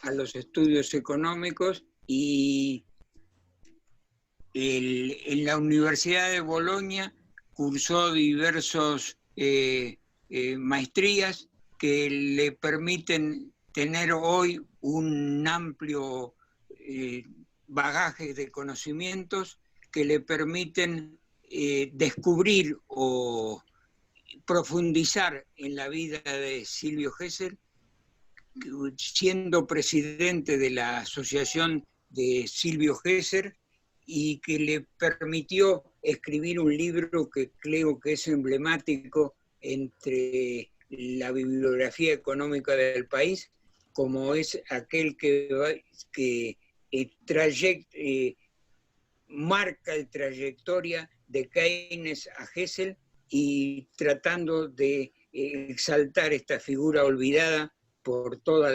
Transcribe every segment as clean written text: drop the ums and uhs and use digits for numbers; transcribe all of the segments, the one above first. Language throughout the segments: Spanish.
a los estudios económicos y en la Universidad de Bolonia cursó diversos maestrías que le permiten tener hoy un amplio bagaje de conocimientos que le permiten descubrir o profundizar en la vida de Silvio Gesell, siendo presidente de la Asociación de Silvio Gesell, y que le permitió escribir un libro que creo que es emblemático entre la bibliografía económica del país, como es aquel que marca la trayectoria de Keynes a Gesell, y tratando de exaltar esta figura olvidada por todos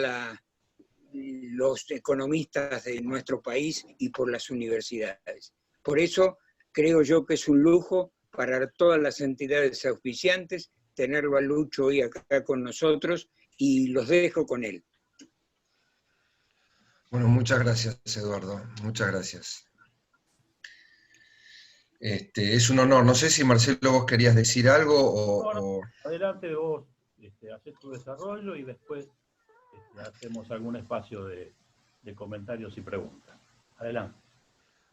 los economistas de nuestro país y por las universidades. Por eso creo yo que es un lujo para todas las entidades auspiciantes tener a Lucho hoy acá con nosotros, y los dejo con él. Bueno, muchas gracias, Eduardo, muchas gracias. Es un honor. No sé si, Marcelo, vos querías decir algo o... Adelante, vos haces tu desarrollo y después hacemos algún espacio de comentarios y preguntas. Adelante.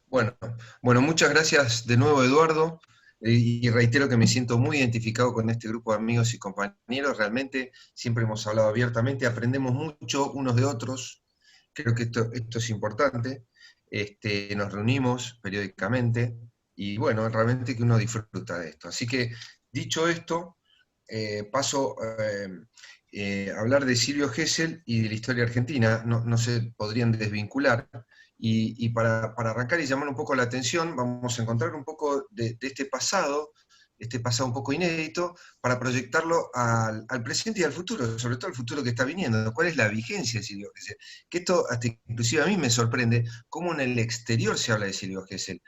Bueno, muchas gracias de nuevo, Eduardo, y reitero que me siento muy identificado con este grupo de amigos y compañeros. Realmente siempre hemos hablado abiertamente, aprendemos mucho unos de otros. Creo que esto es importante. Nos reunimos periódicamente y bueno, realmente que uno disfruta de esto. Así que, dicho esto, paso a hablar de Silvio Gesell y de la historia argentina. No se podrían desvincular. Y para arrancar y llamar un poco la atención, vamos a encontrar un poco de este pasado un poco inédito, para proyectarlo al presente y al futuro, sobre todo al futuro que está viniendo. ¿Cuál es la vigencia de Silvio Gesell? Que esto, hasta inclusive a mí me sorprende, cómo en el exterior se habla de Silvio Gesell.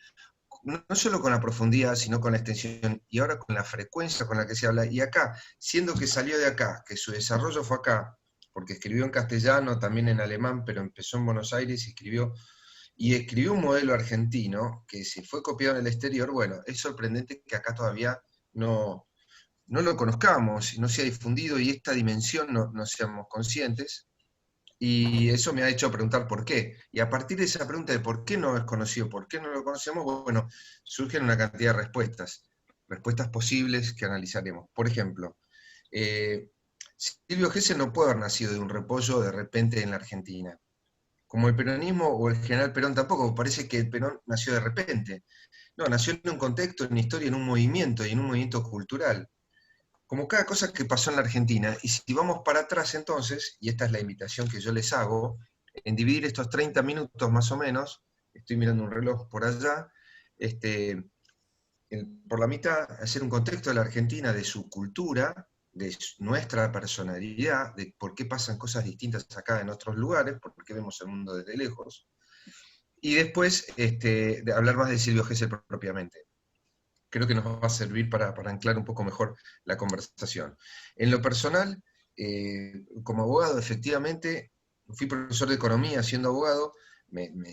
No solo con la profundidad, sino con la extensión, y ahora con la frecuencia con la que se habla. Y acá, siendo que salió de acá, que su desarrollo fue acá, porque escribió en castellano, también en alemán, pero empezó en Buenos Aires y escribió un modelo argentino que se fue copiado en el exterior. Bueno, es sorprendente que acá todavía no lo conozcamos, no se ha difundido y esta dimensión no seamos conscientes. Y eso me ha hecho preguntar por qué. Y a partir de esa pregunta de por qué no es conocido, por qué no lo conocemos, bueno, surgen una cantidad de respuestas posibles que analizaremos. Por ejemplo, Silvio Gesell no puede haber nacido de un repollo de repente en la Argentina. Como el peronismo o el general Perón tampoco, parece que el Perón nació de repente. No, nació en un contexto, en una historia, en un movimiento cultural. Como cada cosa que pasó en la Argentina. Y si vamos para atrás entonces, y esta es la invitación que yo les hago, en dividir estos 30 minutos más o menos, estoy mirando un reloj por allá, por la mitad, hacer un contexto de la Argentina, de su cultura, de nuestra personalidad, de por qué pasan cosas distintas acá en otros lugares, por qué vemos el mundo desde lejos, y después de hablar más de Silvio Gesell propiamente. Creo que nos va a servir para anclar un poco mejor la conversación. En lo personal, como abogado, efectivamente, fui profesor de economía siendo abogado,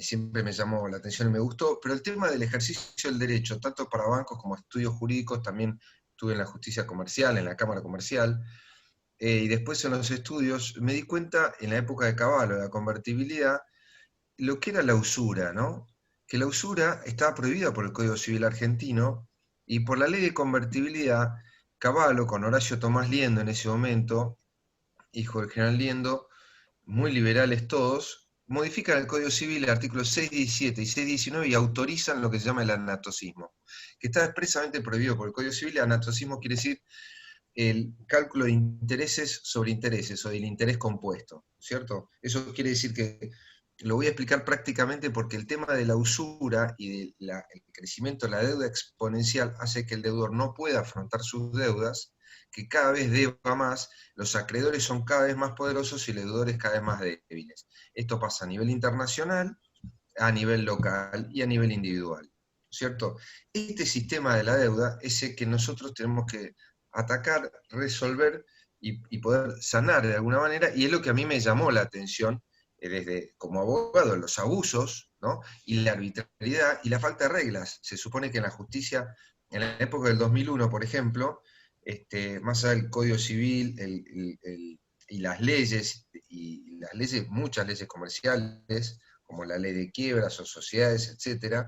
siempre me llamó la atención y me gustó, pero el tema del ejercicio del derecho, tanto para bancos como estudios jurídicos, también estuve en la justicia comercial, en la Cámara Comercial, y después en los estudios me di cuenta, en la época de Cavallo, de la convertibilidad, lo que era la usura, ¿no? Que la usura estaba prohibida por el Código Civil argentino, y por la ley de convertibilidad, Cavallo, con Horacio Tomás Liendo en ese momento, hijo del general Liendo, muy liberales todos, modifican el Código Civil, el artículo 617 y 619, y autorizan lo que se llama el anatocismo, que está expresamente prohibido por el Código Civil. El anatocismo quiere decir el cálculo de intereses sobre intereses, o del interés compuesto, ¿cierto? Eso quiere decir que, lo voy a explicar prácticamente, porque el tema de la usura y del crecimiento de la deuda exponencial hace que el deudor no pueda afrontar sus deudas, que cada vez deba más, los acreedores son cada vez más poderosos y los deudores cada vez más débiles. Esto pasa a nivel internacional, a nivel local y a nivel individual, ¿cierto? Este sistema de la deuda es el que nosotros tenemos que atacar, resolver y poder sanar de alguna manera, y es lo que a mí me llamó la atención desde como abogado, los abusos, ¿no? Y la arbitrariedad y la falta de reglas. Se supone que en la justicia, en la época del 2001, por ejemplo, más allá del Código Civil y las leyes, muchas leyes comerciales, como la ley de quiebras o sociedades, etc.,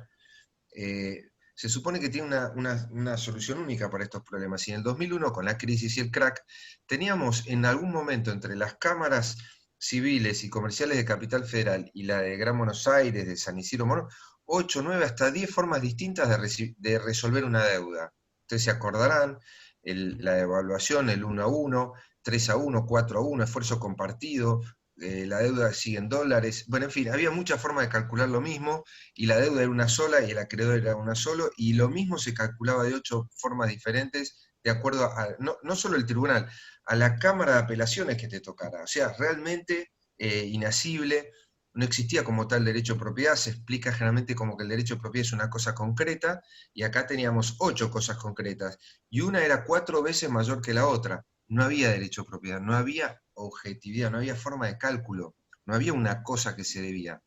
se supone que tiene una solución única para estos problemas. Y en el 2001, con la crisis y el crack, teníamos en algún momento entre las cámaras civiles y comerciales de Capital Federal y la de Gran Buenos Aires, de San Isidro Morón, 8, 9, hasta 10 formas distintas de resolver una deuda. Ustedes se acordarán, la evaluación, el 1 a 1, 3 a 1, 4 a 1, esfuerzo compartido, la deuda sigue en dólares, bueno, en fin, había muchas formas de calcular lo mismo, y la deuda era una sola y el acreedor era una solo, y lo mismo se calculaba de 8 formas diferentes, de acuerdo a, no solo el tribunal, a la Cámara de Apelaciones que te tocara. O sea, realmente inasible, no existía como tal derecho de propiedad, se explica generalmente como que el derecho de propiedad es una cosa concreta, y acá teníamos 8 cosas concretas, y una era 4 veces mayor que la otra. No había derecho de propiedad, no había objetividad, no había forma de cálculo, no había una cosa que se debía.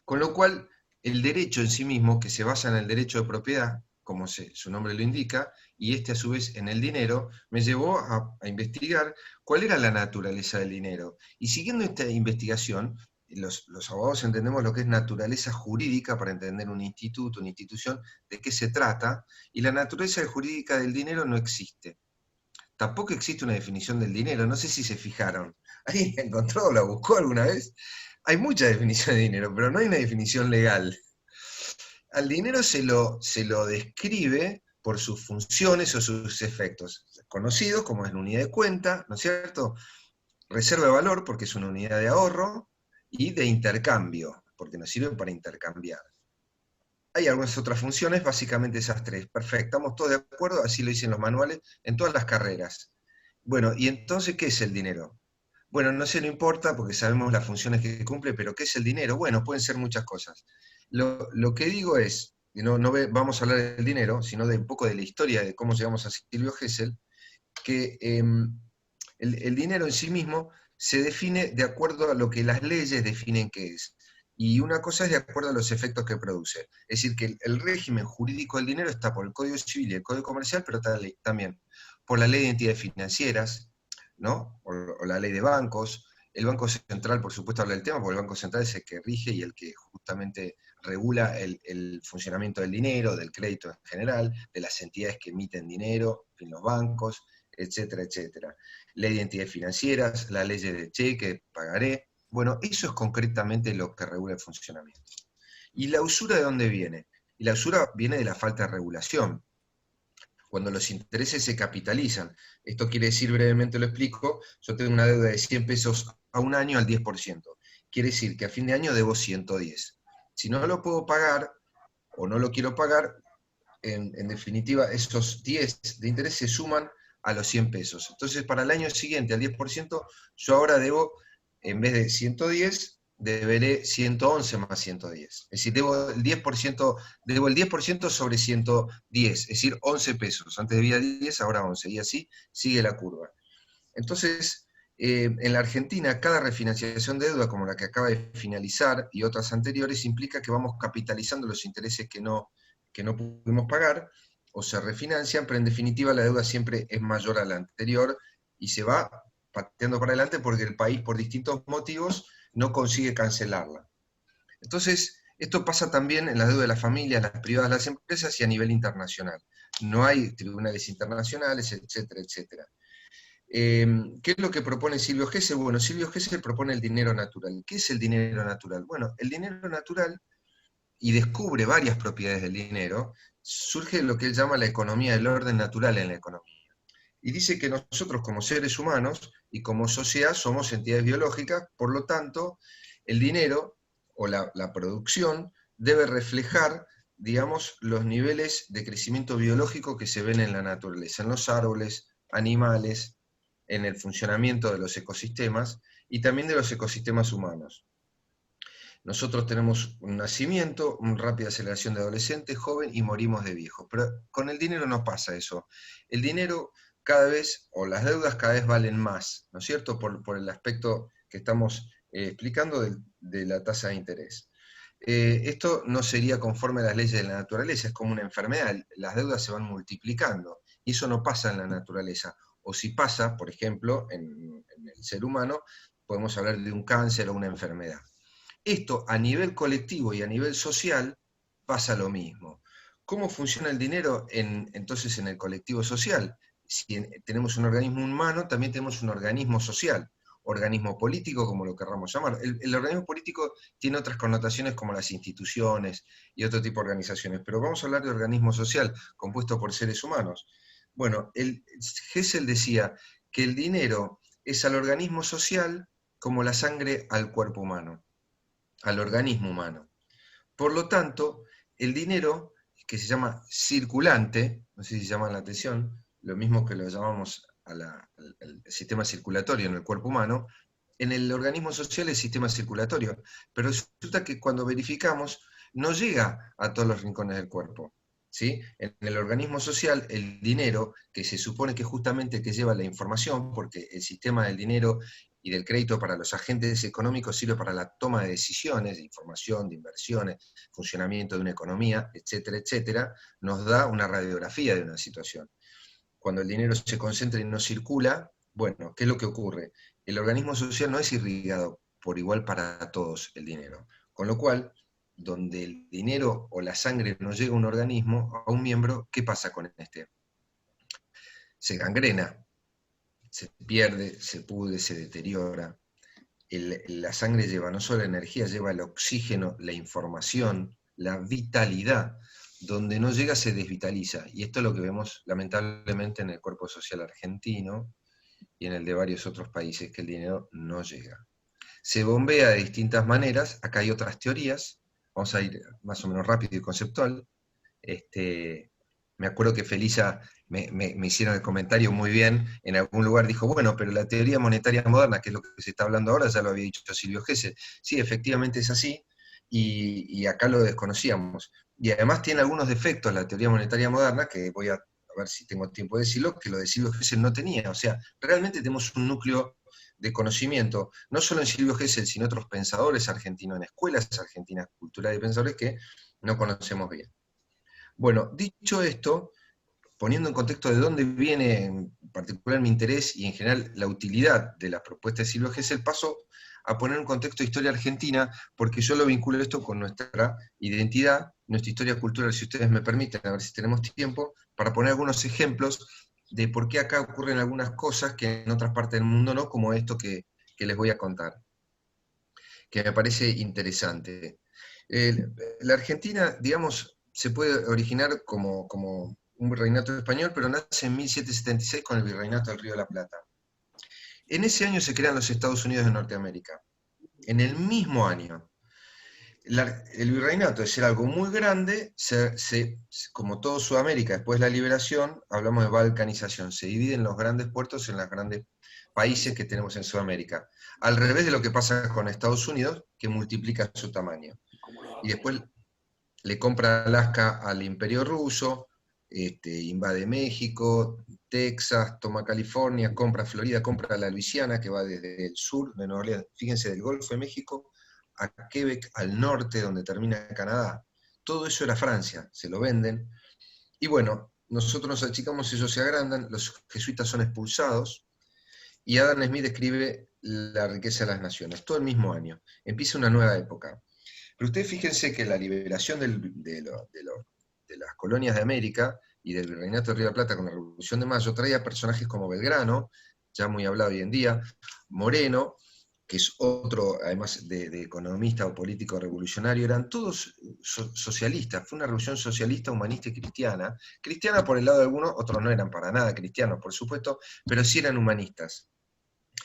Con lo cual, el derecho en sí mismo, que se basa en el derecho de propiedad, como su nombre lo indica, y a su vez en el dinero, me llevó a investigar cuál era la naturaleza del dinero. Y siguiendo esta investigación, los abogados entendemos lo que es naturaleza jurídica para entender un instituto, una institución, de qué se trata, y la naturaleza jurídica del dinero no existe. Tampoco existe una definición del dinero, no sé si se fijaron. ¿Alguien la encontró o la buscó alguna vez? Hay mucha definición de dinero, pero no hay una definición legal. Al dinero se lo describe por sus funciones o sus efectos, conocidos como es la unidad de cuenta, ¿no es cierto? Reserva de valor, porque es una unidad de ahorro, y de intercambio, porque nos sirve para intercambiar. Hay algunas otras funciones, básicamente esas 3. Perfecto, estamos todos de acuerdo, así lo dicen los manuales, en todas las carreras. Bueno, y entonces, ¿qué es el dinero? Bueno, no se nos importa porque sabemos las funciones que cumple, pero ¿qué es el dinero? Bueno, pueden ser muchas cosas. Lo que digo es, no vamos a hablar del dinero, sino de un poco de la historia de cómo llegamos a Silvio Gesell, que el dinero en sí mismo se define de acuerdo a lo que las leyes definen que es. Y una cosa es de acuerdo a los efectos que produce. Es decir, que el régimen jurídico del dinero está por el Código Civil y el Código Comercial, pero también por la Ley de Entidades Financieras, ¿no? O la Ley de Bancos. El Banco Central, por supuesto, habla del tema, porque el Banco Central es el que rige y el que justamente regula el funcionamiento del dinero, del crédito en general, de las entidades que emiten dinero, en fin, los bancos, etcétera, etcétera. Ley de entidades financieras, la ley de cheque, pagaré. Bueno, eso es concretamente lo que regula el funcionamiento. ¿Y la usura de dónde viene? Y la usura viene de la falta de regulación. Cuando los intereses se capitalizan, esto quiere decir, brevemente lo explico, yo tengo una deuda de 100 pesos a un año al 10%. Quiere decir que a fin de año debo 110. Si no lo puedo pagar, o no lo quiero pagar, en definitiva, esos 10 de interés se suman a los 100 pesos. Entonces, para el año siguiente, al 10%, yo ahora debo, en vez de 110, deberé 111 más 110. Es decir, debo el 10% sobre 110, es decir, 11 pesos. Antes debía 10, ahora 11, y así sigue la curva. Entonces, en la Argentina, cada refinanciación de deuda, como la que acaba de finalizar, y otras anteriores, implica que vamos capitalizando los intereses que no pudimos pagar, o se refinancian, pero en definitiva la deuda siempre es mayor a la anterior, y se va pateando para adelante porque el país, por distintos motivos, no consigue cancelarla. Entonces, esto pasa también en la deuda de las familias, las privadas, las empresas y a nivel internacional. No hay tribunales internacionales, etcétera, etcétera. ¿Qué es lo que propone Silvio Gesell? Bueno, Silvio Gesell propone el dinero natural. ¿Qué es el dinero natural? Bueno, el dinero natural, y descubre varias propiedades del dinero, surge lo que él llama la economía del orden natural en la economía. Y dice que nosotros como seres humanos y como sociedad somos entidades biológicas, por lo tanto, el dinero o la producción debe reflejar, digamos, los niveles de crecimiento biológico que se ven en la naturaleza, en los árboles, animales, en el funcionamiento de los ecosistemas y también de los ecosistemas humanos. Nosotros tenemos un nacimiento, una rápida aceleración de adolescente, joven y morimos de viejo. Pero con el dinero no pasa eso. El dinero cada vez, o las deudas cada vez valen más, ¿no es cierto? Por el aspecto que estamos explicando de la tasa de interés. Esto no sería conforme a las leyes de la naturaleza, es como una enfermedad, las deudas se van multiplicando, y eso no pasa en la naturaleza. O si pasa, por ejemplo, en el ser humano, podemos hablar de un cáncer o una enfermedad. Esto a nivel colectivo y a nivel social pasa lo mismo. ¿Cómo funciona el dinero entonces en el colectivo social? Si tenemos un organismo humano, también tenemos un organismo social, organismo político, como lo querramos llamar. El organismo político tiene otras connotaciones como las instituciones y otro tipo de organizaciones, pero vamos a hablar de organismo social compuesto por seres humanos. Bueno, Hessel decía que el dinero es al organismo social como la sangre al cuerpo humano, al organismo humano. Por lo tanto, el dinero, que se llama circulante, no sé si llaman la atención, lo mismo que lo llamamos al sistema circulatorio en el cuerpo humano, en el organismo social es sistema circulatorio, pero resulta que cuando verificamos no llega a todos los rincones del cuerpo. ¿Sí? En el organismo social, el dinero, que se supone que justamente que lleva la información, porque el sistema del dinero y del crédito para los agentes económicos sirve para la toma de decisiones, de información, de inversiones, funcionamiento de una economía, etcétera, etcétera, nos da una radiografía de una situación. Cuando el dinero se concentra y no circula, bueno, ¿qué es lo que ocurre? El organismo social no es irrigado por igual para todos el dinero, con lo cual, donde el dinero o la sangre no llega a un organismo, a un miembro, ¿qué pasa con este? Se gangrena, se pierde, se pudre, se deteriora. La sangre lleva no solo energía, lleva el oxígeno, la información, la vitalidad. Donde no llega se desvitaliza. Y esto es lo que vemos lamentablemente en el cuerpo social argentino y en el de varios otros países, que el dinero no llega. Se bombea de distintas maneras. Acá hay otras teorías. Vamos a ir más o menos rápido y conceptual. Me acuerdo que Felisa me hicieron el comentario muy bien, en algún lugar dijo, bueno, pero la teoría monetaria moderna, que es lo que se está hablando ahora, ya lo había dicho Silvio Gesell. Sí, efectivamente es así, y acá lo desconocíamos. Y además tiene algunos defectos la teoría monetaria moderna, que voy a ver si tengo tiempo de decirlo, que lo de Silvio Gesell no tenía. O sea, realmente tenemos un núcleo de conocimiento, no solo en Silvio Gesell, sino otros pensadores argentinos, en escuelas argentinas, culturales de pensadores que no conocemos bien. Bueno, dicho esto, poniendo en contexto de dónde viene en particular mi interés y en general la utilidad de las propuestas de Silvio Gesell, paso a poner en contexto de historia argentina, porque yo lo vinculo esto con nuestra identidad, nuestra historia cultural, si ustedes me permiten, a ver si tenemos tiempo, para poner algunos ejemplos de por qué acá ocurren algunas cosas que en otras partes del mundo no, como esto que les voy a contar, que me parece interesante. La Argentina, digamos, se puede originar como un virreinato español, pero nace en 1776 con el virreinato del Río de la Plata. En ese año se crean los Estados Unidos de Norteamérica. En el mismo año, el virreinato, de ser algo muy grande, como todo Sudamérica, después de la liberación, hablamos de balcanización, se dividen los grandes puertos en los grandes países que tenemos en Sudamérica, al revés de lo que pasa con Estados Unidos, que multiplica su tamaño. Y después le compra Alaska al Imperio Ruso, invade México, Texas, toma California, compra Florida, compra la Luisiana, que va desde el sur de Nueva Orleans, fíjense, del Golfo de México, a Quebec, al norte, donde termina Canadá. Todo eso era Francia, se lo venden. Y bueno, nosotros nos achicamos, ellos se agrandan, los jesuitas son expulsados, y Adam Smith escribe La riqueza de las naciones, todo el mismo año. Empieza una nueva época. Pero ustedes fíjense que la liberación de las colonias de América y del virreinato de Río de la Plata con la Revolución de Mayo traía personajes como Belgrano, ya muy hablado hoy en día, Moreno, que es otro, además de economista o político revolucionario, eran todos socialistas. Fue una revolución socialista, humanista y cristiana. Cristiana por el lado de algunos, otros no eran para nada cristianos, por supuesto, pero sí eran humanistas.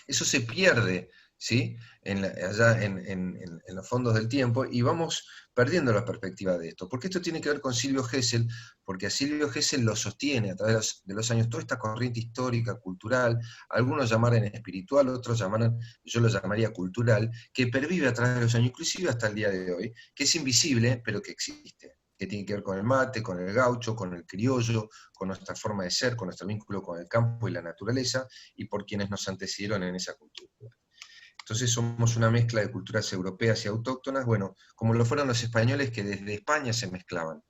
Eso se pierde, ¿sí? Allá en los fondos del tiempo, y vamos perdiendo la perspectiva de esto. Porque esto tiene que ver con Silvio Gesell, porque a Silvio Gesell lo sostiene a través de los años toda esta corriente histórica, cultural, algunos llamarán espiritual, otros llamarán, yo lo llamaría cultural, que pervive a través de los años, inclusive hasta el día de hoy, que es invisible, pero que existe, que tiene que ver con el mate, con el gaucho, con el criollo, con nuestra forma de ser, con nuestro vínculo con el campo y la naturaleza, y por quienes nos antecedieron en esa cultura. Entonces somos una mezcla de culturas europeas y autóctonas, bueno, como lo fueron los españoles que desde España se mezclaban,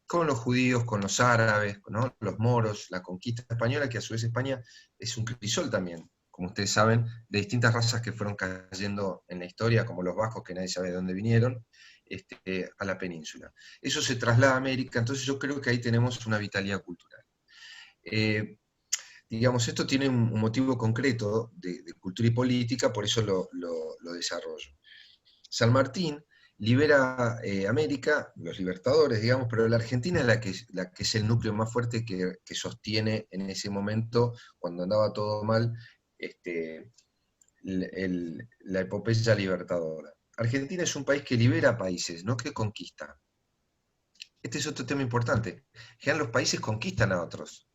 con los judíos, con los árabes, ¿no? Los moros, la conquista española, que a su vez España es un crisol también, como ustedes saben, de distintas razas que fueron cayendo en la historia, como los vascos, que nadie sabe de dónde vinieron, a la península. Eso se traslada a América, entonces yo creo que ahí tenemos una vitalidad cultural. Digamos, esto tiene un motivo concreto de cultura y política, por eso lo desarrollo. San Martín libera América, los libertadores, digamos, pero la Argentina es la que es el núcleo más fuerte que sostiene en ese momento, cuando andaba todo mal, la epopeya libertadora. Argentina es un país que libera países, no que conquista. Este es otro tema importante. Ya los países conquistan a otros.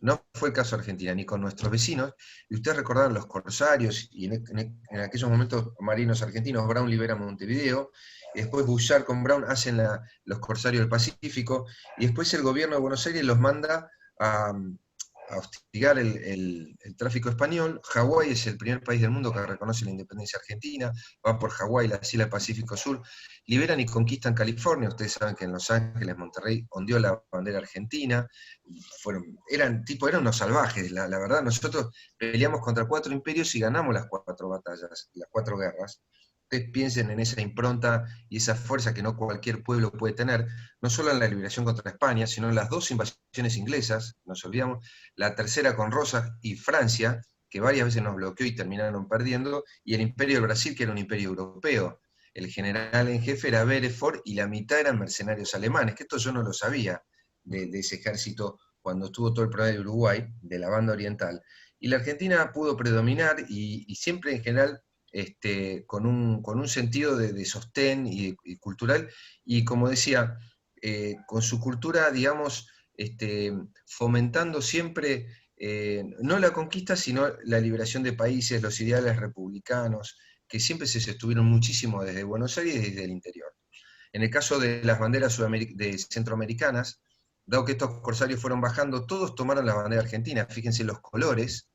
No fue el caso de Argentina, ni con nuestros vecinos. Y ustedes recordaron los corsarios, y en aquellos momentos marinos argentinos, Brown libera Montevideo, y después Bouchard con Brown hacen los corsarios del Pacífico, y después el gobierno de Buenos Aires los manda a hostigar el tráfico español. Hawái es el primer país del mundo que reconoce la independencia argentina, van por Hawái, la isla del Pacífico Sur, liberan y conquistan California. Ustedes saben que en Los Ángeles, Monterrey, ondeó la bandera argentina, eran unos salvajes, la verdad. Nosotros peleamos contra 4 imperios y ganamos las 4 batallas, las 4 guerras. Ustedes piensen en esa impronta y esa fuerza que no cualquier pueblo puede tener, no solo en la liberación contra España, sino en las 2 invasiones inglesas, nos olvidamos, la tercera con Rosas y Francia, que varias veces nos bloqueó y terminaron perdiendo, y el imperio del Brasil, que era un imperio europeo. El general en jefe era Bereford y la mitad eran mercenarios alemanes, que esto yo no lo sabía de ese ejército cuando estuvo todo el problema de Uruguay, de la banda oriental. Y la Argentina pudo predominar y siempre en general con un sentido de sostén y cultural, y como decía, con su cultura, digamos, fomentando siempre no la conquista, sino la liberación de países, los ideales republicanos, que siempre se sostuvieron muchísimo desde Buenos Aires y desde el interior. En el caso de las banderas centroamericanas, dado que estos corsarios fueron bajando, todos tomaron la bandera argentina. Fíjense los colores,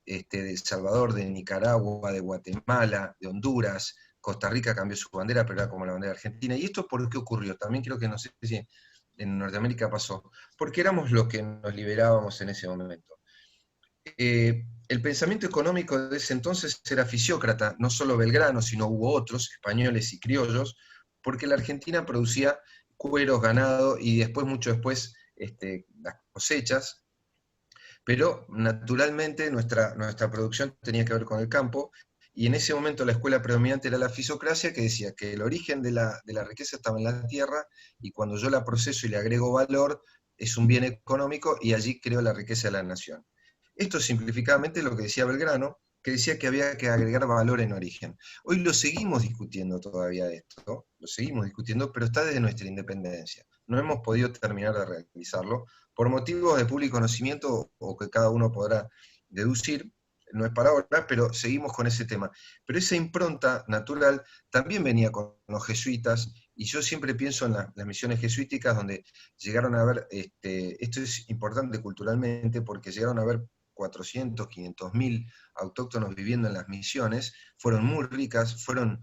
de El Salvador, de Nicaragua, de Guatemala, de Honduras. Costa Rica cambió su bandera, pero era como la bandera argentina. ¿Y esto por qué ocurrió? También creo que no sé si en Norteamérica pasó. Porque éramos los que nos liberábamos en ese momento. El pensamiento económico de ese entonces era fisiócrata, no solo Belgrano, sino hubo otros, españoles y criollos, porque la Argentina producía cueros, ganado, y después, mucho después, las cosechas, pero naturalmente nuestra producción tenía que ver con el campo, y en ese momento la escuela predominante era la fisiocracia, que decía que el origen de la riqueza estaba en la tierra, y cuando yo la proceso y le agrego valor, es un bien económico, y allí creo la riqueza de la nación. Esto es simplificadamente lo que decía Belgrano, que decía que había que agregar valor en origen. Hoy lo seguimos discutiendo todavía esto, lo seguimos discutiendo, pero está desde nuestra independencia. No hemos podido terminar de realizarlo, por motivos de público conocimiento o que cada uno podrá deducir, no es para ahora, pero seguimos con ese tema. Pero esa impronta natural también venía con los jesuitas, y yo siempre pienso en las misiones jesuíticas, donde llegaron a ver, esto es importante culturalmente, porque llegaron a ver 400, 500.000 autóctonos viviendo en las misiones, fueron muy ricas, fueron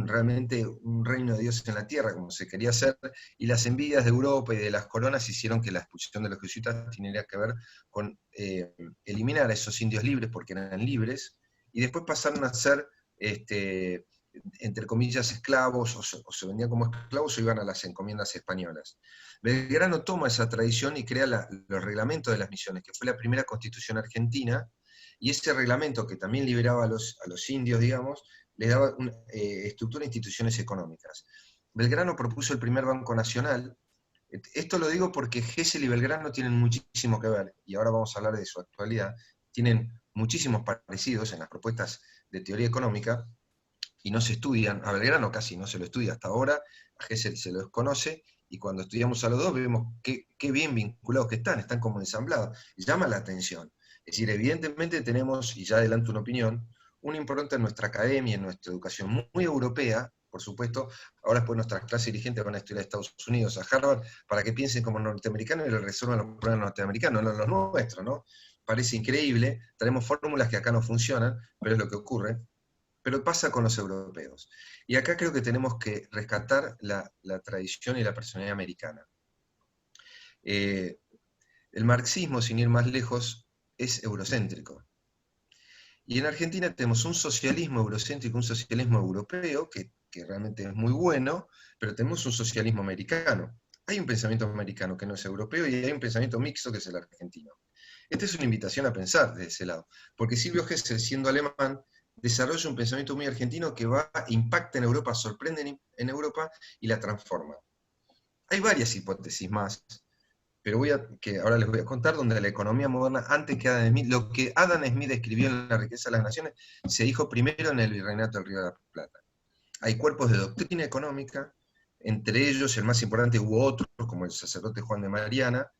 realmente un reino de Dios en la tierra, como se quería hacer, y las envidias de Europa y de las coronas hicieron que la expulsión de los jesuitas tuviera que ver con eliminar a esos indios libres, porque eran libres, y después pasaron a ser, entre comillas, esclavos, o se vendían como esclavos o iban a las encomiendas españolas. Belgrano toma esa tradición y crea los reglamentos de las misiones, que fue la primera constitución argentina, y ese reglamento, que también liberaba a los indios, digamos, le daba estructura e instituciones económicas. Belgrano propuso el primer Banco Nacional. Esto lo digo porque Gesell y Belgrano tienen muchísimo que ver, y ahora vamos a hablar de su actualidad. Tienen muchísimos parecidos en las propuestas de teoría económica, y no se estudian. A Belgrano casi no se lo estudia hasta ahora, a Gesell se lo desconoce, y cuando estudiamos a los dos vemos qué bien vinculados que están como ensamblados. Llama la atención. Es decir, evidentemente tenemos, y ya adelanto una opinión, una impronta en nuestra academia, en nuestra educación muy europea, por supuesto. Ahora después nuestras clases dirigentes van a estudiar a Estados Unidos, a Harvard, para que piensen como norteamericanos y le resuelvan los problemas norteamericanos, no los nuestros, ¿no? Parece increíble, tenemos fórmulas que acá no funcionan, pero es lo que ocurre. pero pasa con los europeos. Y acá creo que tenemos que rescatar la tradición y la personalidad americana. El marxismo, sin ir más lejos, es eurocéntrico. Y en Argentina tenemos un socialismo eurocéntrico, un socialismo europeo, que realmente es muy bueno, pero tenemos un socialismo americano. Hay un pensamiento americano que no es europeo y hay un pensamiento mixto que es el argentino. Esta es una invitación a pensar desde ese lado, porque Silvio Gesell, siendo alemán, desarrolla un pensamiento muy argentino que impacta en Europa, sorprende en Europa y la transforma. Hay varias hipótesis más, pero que ahora les voy a contar, donde la economía moderna, antes que Adam Smith, lo que Adam Smith escribió en La riqueza de las naciones, se dijo primero en el Virreinato del Río de la Plata. Hay cuerpos de doctrina económica, entre ellos el más importante hubo otros, como el sacerdote Juan de Mariana,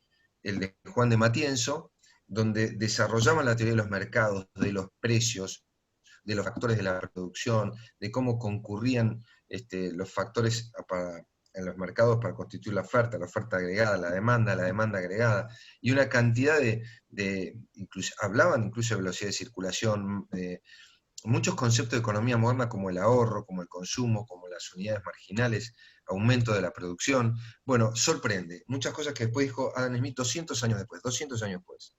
el de Juan de Matienzo, donde desarrollaban la teoría de los mercados, de los precios, de los factores de la producción, de cómo concurrían los factores en los mercados para constituir la oferta agregada, la demanda agregada, y una cantidad hablaban incluso de velocidad de circulación, muchos conceptos de economía moderna como el ahorro, como el consumo, como las unidades marginales, aumento de la producción. Bueno, sorprende. Muchas cosas que después dijo Adam Smith 200 años después.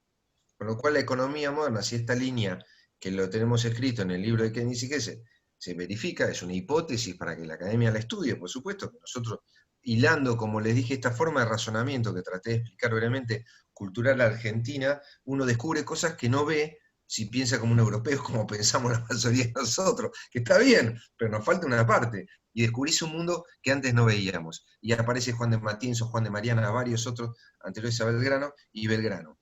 Con lo cual la economía moderna, si esta línea que lo tenemos escrito en el libro de Keynes y Gesell se verifica, es una hipótesis para que la academia la estudie, por supuesto, que nosotros, hilando, como les dije, esta forma de razonamiento que traté de explicar brevemente, cultural argentina, uno descubre cosas que no ve si piensa como un europeo, como pensamos la mayoría de nosotros, que está bien, pero nos falta una parte, y descubrís un mundo que antes no veíamos. Y aparece Juan de Matienzo, Juan de Mariana, varios otros anteriores a Belgrano, y Belgrano.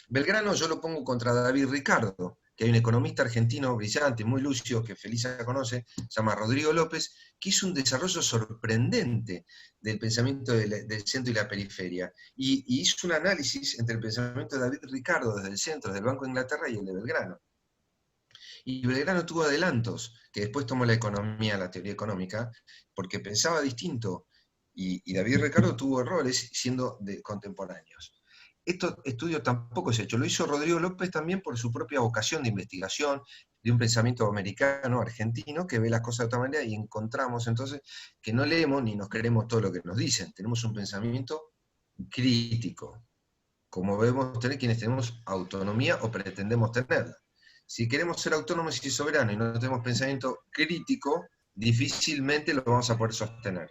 Belgrano yo lo pongo contra David Ricardo, que hay un economista argentino brillante, muy lúcido, que Felisa conoce, se llama Rodrigo López, que hizo un desarrollo sorprendente del pensamiento del centro y la periferia, y hizo un análisis entre el pensamiento de David Ricardo desde el centro, del Banco de Inglaterra, y el de Belgrano. Y Belgrano tuvo adelantos, que después tomó la economía, la teoría económica, porque pensaba distinto, y David Ricardo tuvo errores siendo contemporáneos. Este estudio tampoco se ha hecho, lo hizo Rodrigo López también por su propia vocación de investigación, de un pensamiento americano, argentino, que ve las cosas de otra manera, y encontramos entonces que no leemos ni nos creemos todo lo que nos dicen, tenemos un pensamiento crítico, como debemos tener quienes tenemos autonomía o pretendemos tenerla. Si queremos ser autónomos y soberanos y no tenemos pensamiento crítico, difícilmente lo vamos a poder sostener.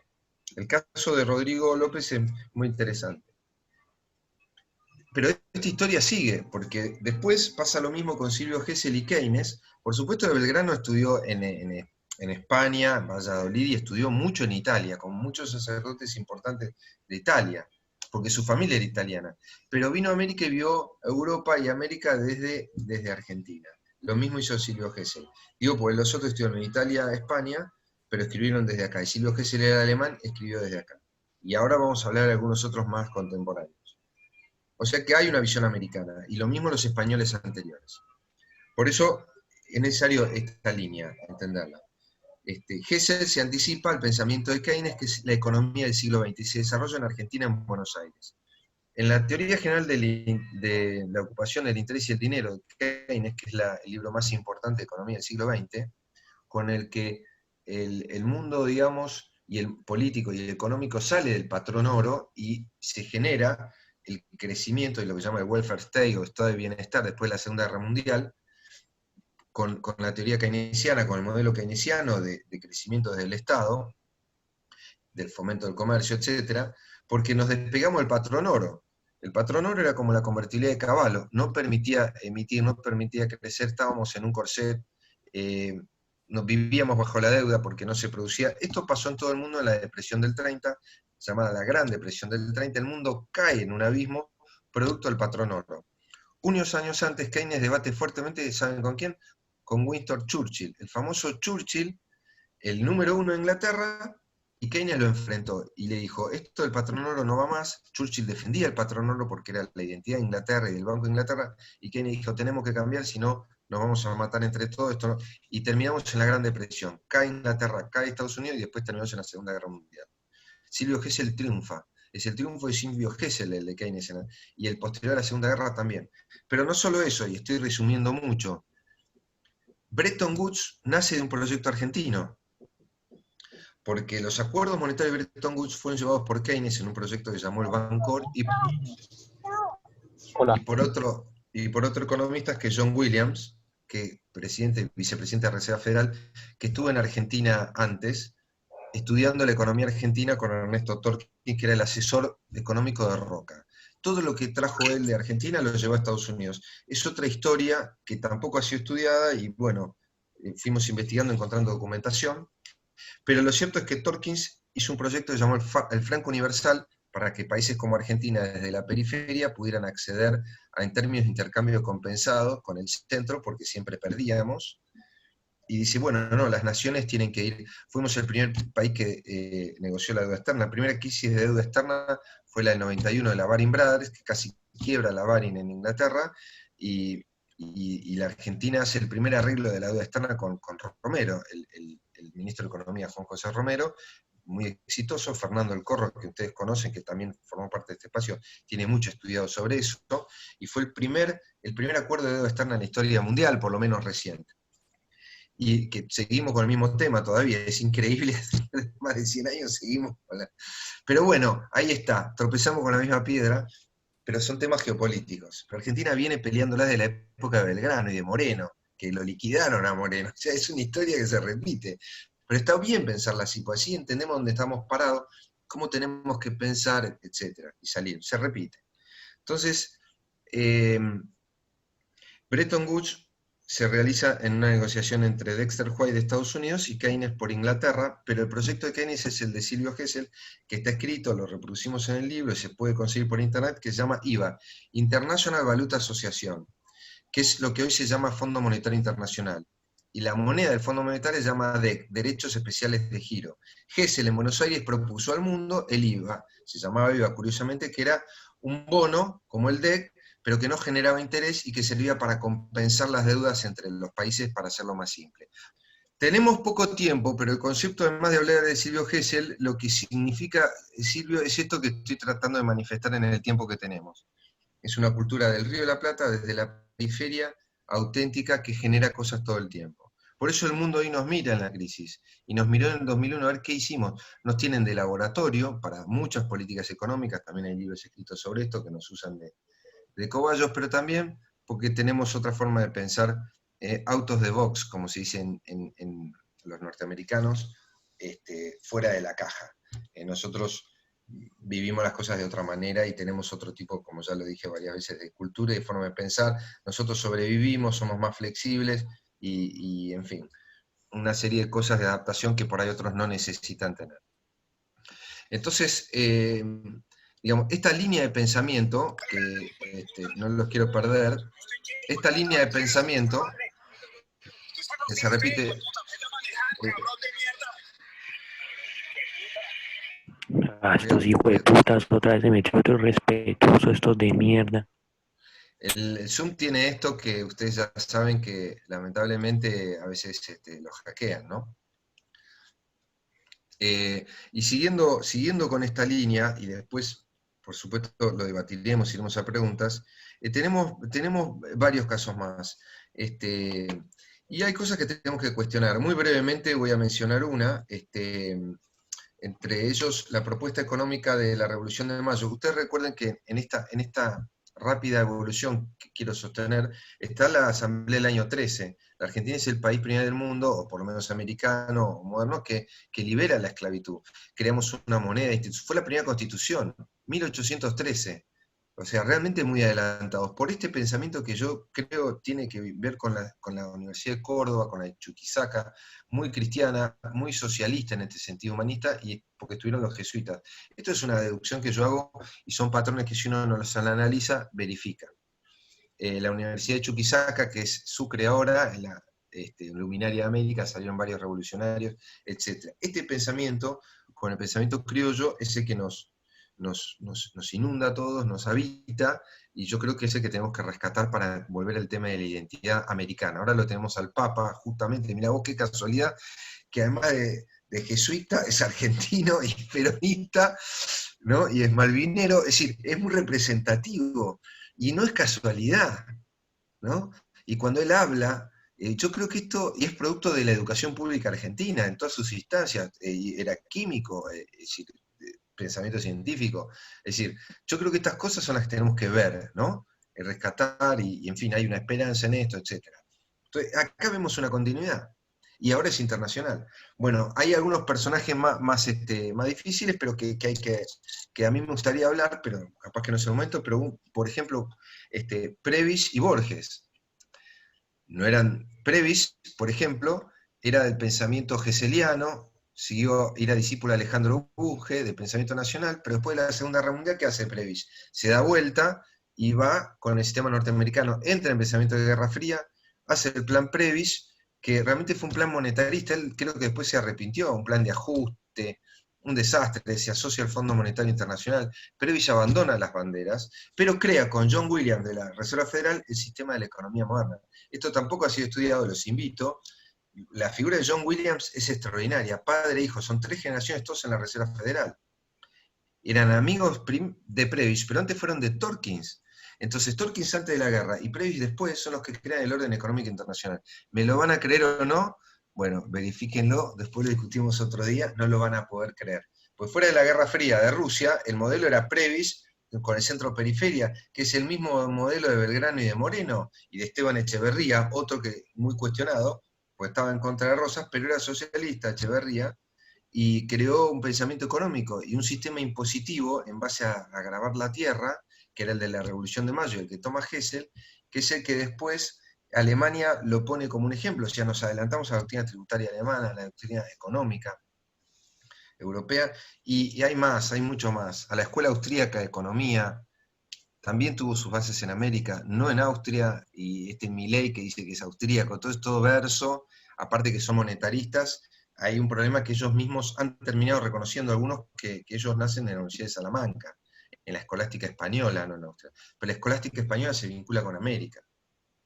El caso de Rodrigo López es muy interesante. Pero esta historia sigue, porque después pasa lo mismo con Silvio Gesell y Keynes. Por supuesto que Belgrano estudió en España, en Valladolid, y estudió mucho en Italia, con muchos sacerdotes importantes de Italia, porque su familia era italiana. Pero vino a América y vio Europa y América desde Argentina. Lo mismo hizo Silvio Gesell. Digo, porque los otros estudiaron en Italia, España, pero escribieron desde acá. Y Silvio Gesell era alemán, escribió desde acá. Y ahora vamos a hablar de algunos otros más contemporáneos. O sea que hay una visión americana, y lo mismo los españoles anteriores. Por eso es necesario esta línea, entenderla. Gesell se anticipa al pensamiento de Keynes, que es la economía del siglo XX, y se desarrolla en Argentina, en Buenos Aires. En la teoría general de la ocupación, el interés y el dinero de Keynes, que es el libro más importante de economía del siglo XX, con el que el mundo, digamos, y el político y el económico sale del patrón oro y se genera el crecimiento y lo que se llama el welfare state o estado de bienestar después de la Segunda Guerra Mundial, con la teoría keynesiana, con el modelo keynesiano de crecimiento desde el Estado, del fomento del comercio, etc., porque nos despegamos del patrón oro. El patrón oro era como la convertibilidad de caballo, no permitía emitir, no permitía crecer, estábamos en un corset, nos vivíamos bajo la deuda porque no se producía. Esto pasó en todo el mundo en la depresión del 30, llamada la Gran Depresión del 30, el mundo cae en un abismo producto del patrón oro. Unos años antes, Keynes debate fuertemente, ¿saben con quién? Con Winston Churchill, el famoso Churchill, el número 1 de Inglaterra, y Keynes lo enfrentó y le dijo, esto del patrón oro no va más. Churchill defendía el patrón oro porque era la identidad de Inglaterra y del Banco de Inglaterra, y Keynes dijo, tenemos que cambiar, si no nos vamos a matar entre todos, esto no. Y terminamos en la Gran Depresión, cae Inglaterra, cae Estados Unidos, y después terminamos en la Segunda Guerra Mundial. Silvio Gesell triunfa, es el triunfo de Silvio Gesell, el de Keynes, y el posterior a la Segunda Guerra también. Pero no solo eso, y estoy resumiendo mucho, Bretton Woods nace de un proyecto argentino, porque los acuerdos monetarios de Bretton Woods fueron llevados por Keynes en un proyecto que llamó el Bancor, y por otro economista que es John Williams, que vicepresidente de la Reserva Federal, que estuvo en Argentina antes, estudiando la economía argentina con Ernesto Torquín, que era el asesor económico de Roca. Todo lo que trajo él de Argentina lo llevó a Estados Unidos. Es otra historia que tampoco ha sido estudiada y bueno, fuimos investigando, encontrando documentación, pero lo cierto es que Torkins hizo un proyecto que llamó el Franco Universal para que países como Argentina desde la periferia pudieran acceder en términos de intercambio compensado con el centro, porque siempre perdíamos. Y dice, bueno, no, las naciones tienen que ir. Fuimos el primer país que negoció la deuda externa. La primera crisis de deuda externa fue la del 91 de la Baring Brothers, que casi quiebra la Baring en Inglaterra, y la Argentina hace el primer arreglo de la deuda externa con Romero, el ministro de Economía, Juan José Romero, muy exitoso. Fernando El Corro, que ustedes conocen, que también formó parte de este espacio, tiene mucho estudiado sobre eso, y fue el primer acuerdo de deuda externa en la historia mundial, por lo menos reciente. Y que seguimos con el mismo tema todavía, es increíble, más de 100 años seguimos con la... Pero bueno, ahí está, tropezamos con la misma piedra, pero son temas geopolíticos. Pero Argentina viene peleándolas de la época de Belgrano y de Moreno, que lo liquidaron a Moreno, o sea, es una historia que se repite. Pero está bien pensarla así, pues así entendemos dónde estamos parados, cómo tenemos que pensar, etcétera, y salir, se repite. Entonces, Bretton Woods se realiza en una negociación entre Dexter White de Estados Unidos y Keynes por Inglaterra, pero el proyecto de Keynes es el de Silvio Gesell, que está escrito, lo reproducimos en el libro y se puede conseguir por internet, que se llama IVA, International Valuta Association, que es lo que hoy se llama Fondo Monetario Internacional. Y la moneda del Fondo Monetario se llama DEC, Derechos Especiales de Giro. Gesell en Buenos Aires propuso al mundo el IVA, se llamaba IVA curiosamente, que era un bono como el DEC, pero que no generaba interés y que servía para compensar las deudas entre los países para hacerlo más simple. Tenemos poco tiempo, pero el concepto, además de hablar de Silvio Gesell, lo que significa Silvio es esto que estoy tratando de manifestar en el tiempo que tenemos. Es una cultura del Río de la Plata, desde la periferia, auténtica, que genera cosas todo el tiempo. Por eso el mundo hoy nos mira en la crisis, y nos miró en el 2001 a ver qué hicimos. Nos tienen de laboratorio para muchas políticas económicas, también hay libros escritos sobre esto que nos usan de cobayos, pero también porque tenemos otra forma de pensar, out of the box, como se dice en los norteamericanos, fuera de la caja. Nosotros vivimos las cosas de otra manera y tenemos otro tipo, como ya lo dije varias veces, de cultura y de forma de pensar. Nosotros sobrevivimos, somos más flexibles y en fin, una serie de cosas de adaptación que por ahí otros no necesitan tener. Entonces, digamos, esta línea de pensamiento, que no los quiero perder, esta línea de pensamiento, que se repite... estos hijos de putas, otra vez se me echó otro respetuoso, estos de mierda. El Zoom tiene esto que ustedes ya saben que lamentablemente a veces los hackean, ¿no? Y siguiendo con esta línea, y después, por supuesto, lo debatiremos, iremos a preguntas, tenemos varios casos más. Y hay cosas que tenemos que cuestionar. Muy brevemente voy a mencionar una, entre ellos la propuesta económica de la Revolución de Mayo. Ustedes recuerden que en esta rápida evolución que quiero sostener, está la Asamblea del año 13. La Argentina es el país primero del mundo, o por lo menos americano o moderno, que libera la esclavitud. Creamos una moneda, fue la primera constitución, 1813. O sea, realmente muy adelantados. Por este pensamiento que yo creo tiene que ver con la Universidad de Córdoba, con la de Chuquisaca, muy cristiana, muy socialista en este sentido humanista, y porque estuvieron los jesuitas. Esto es una deducción que yo hago, y son patrones que si uno no los analiza, verifica. La Universidad de Chuquisaca, que es Sucre ahora, la luminaria de América, salieron varios revolucionarios, etc. Este pensamiento, con el pensamiento criollo, es el que nos inunda a todos, nos habita, y yo creo que es el que tenemos que rescatar para volver al tema de la identidad americana. Ahora lo tenemos al Papa, justamente, mirá vos qué casualidad, que además de jesuita es argentino y peronista, ¿no? Y es malvinero, es decir, es muy representativo, y no es casualidad, ¿no? Y cuando él habla Yo creo que esto y es producto de la educación pública argentina en todas sus instancias, era químico, es decir, pensamiento científico. Es decir, yo creo que estas cosas son las que tenemos que ver, ¿no? Rescatar y en fin, hay una esperanza en esto, etc. Entonces, acá vemos una continuidad. Y ahora es internacional. Bueno, hay algunos personajes más difíciles, pero que a mí me gustaría hablar, pero capaz que no es el momento, pero por ejemplo, Previs y Borges. No eran Previs, por ejemplo, era del pensamiento hegeliano, era discípulo de Alejandro Bunge, del pensamiento nacional, pero después de la Segunda Guerra Mundial, ¿qué hace Previs? Se da vuelta y va con el sistema norteamericano, entra en pensamiento de Guerra Fría, hace el plan Previs, que realmente fue un plan monetarista, él creo que después se arrepintió, un plan de ajuste, un desastre, se asocia al Fondo Monetario Internacional. Previs abandona las banderas, pero crea con John Williams de la Reserva Federal el sistema de la economía moderna. Esto tampoco ha sido estudiado, los invito. La figura de John Williams es extraordinaria, padre e hijo, son 3 generaciones todos en la Reserva Federal. Eran amigos de Previs, pero antes fueron de Torkins. Entonces Torkins antes de la guerra y Previs después son los que crean el orden económico internacional. ¿Me lo van a creer o no? Bueno, verifíquenlo, después lo discutimos otro día, no lo van a poder creer. Pues fuera de la Guerra Fría de Rusia, el modelo era Previs, con el centro-periferia, que es el mismo modelo de Belgrano y de Moreno, y de Esteban Echeverría, otro que muy cuestionado, pues estaba en contra de Rosas, pero era socialista Echeverría, y creó un pensamiento económico y un sistema impositivo en base a grabar la tierra, que era el de la Revolución de Mayo, el que toma Hessel, que es el que después Alemania lo pone como un ejemplo. O sea, nos adelantamos a la doctrina tributaria alemana, a la doctrina económica europea, y hay más, hay mucho más. A la Escuela Austríaca de Economía, también tuvo sus bases en América, no en Austria, y Milley que dice que es austríaco, todo es todo verso, aparte que son monetaristas. Hay un problema que ellos mismos han terminado reconociendo, algunos que ellos nacen en la Universidad de Salamanca, en la escolástica española, no en Austria. Pero la escolástica española se vincula con América.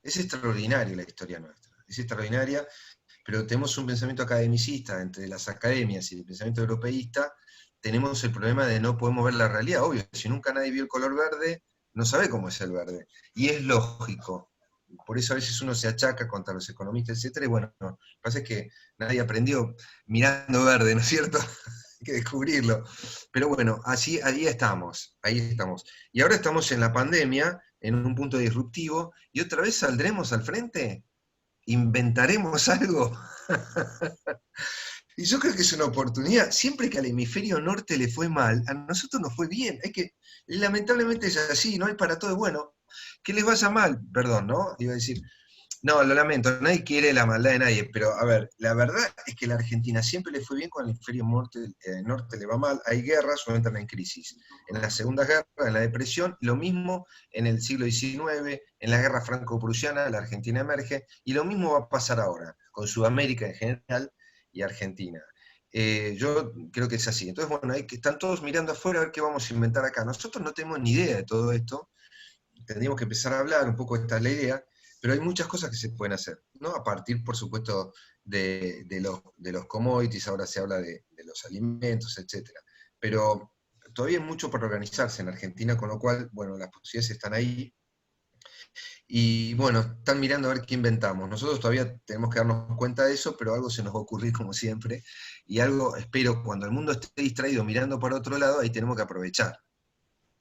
Es extraordinaria la historia nuestra, es extraordinaria, pero tenemos un pensamiento academicista entre las academias y el pensamiento europeísta, tenemos el problema de no podemos ver la realidad. Obvio, si nunca nadie vio el color verde, no sabe cómo es el verde. Y es lógico. Por eso a veces uno se achaca contra los economistas, etc. Y bueno, lo que pasa es que nadie aprendió mirando verde, ¿no es cierto? Hay que descubrirlo. Pero bueno, así ahí estamos, ahí estamos. Y ahora estamos en la pandemia, en un punto disruptivo, y otra vez saldremos al frente, inventaremos algo. Y yo creo que es una oportunidad. Siempre que al hemisferio norte le fue mal, a nosotros nos fue bien. Es que lamentablemente es así, no hay para todo. Bueno, que les vaya mal, perdón, ¿no? Iba a decir, no, lo lamento, nadie quiere la maldad de nadie, pero a ver, la verdad es que la Argentina siempre le fue bien cuando al hemisferio norte le va mal. Hay guerras o entran en crisis. En la Segunda Guerra, en la Depresión, lo mismo en el siglo XIX, en la Guerra Franco-Prusiana, la Argentina emerge, y lo mismo va a pasar ahora, con Sudamérica en general y Argentina. Yo creo que es así. Entonces, bueno, están todos mirando afuera a ver qué vamos a inventar acá. Nosotros no tenemos ni idea de todo esto, tendríamos que empezar a hablar, un poco esta es la idea, pero hay muchas cosas que se pueden hacer, ¿no? A partir, por supuesto, de los commodities, ahora se habla de los alimentos, etc. Pero todavía hay mucho por organizarse en Argentina, con lo cual, bueno, las posibilidades están ahí. Y bueno, están mirando a ver qué inventamos. Nosotros todavía tenemos que darnos cuenta de eso, pero algo se nos va a ocurrir como siempre. Y algo, espero, cuando el mundo esté distraído mirando para otro lado, ahí tenemos que aprovechar.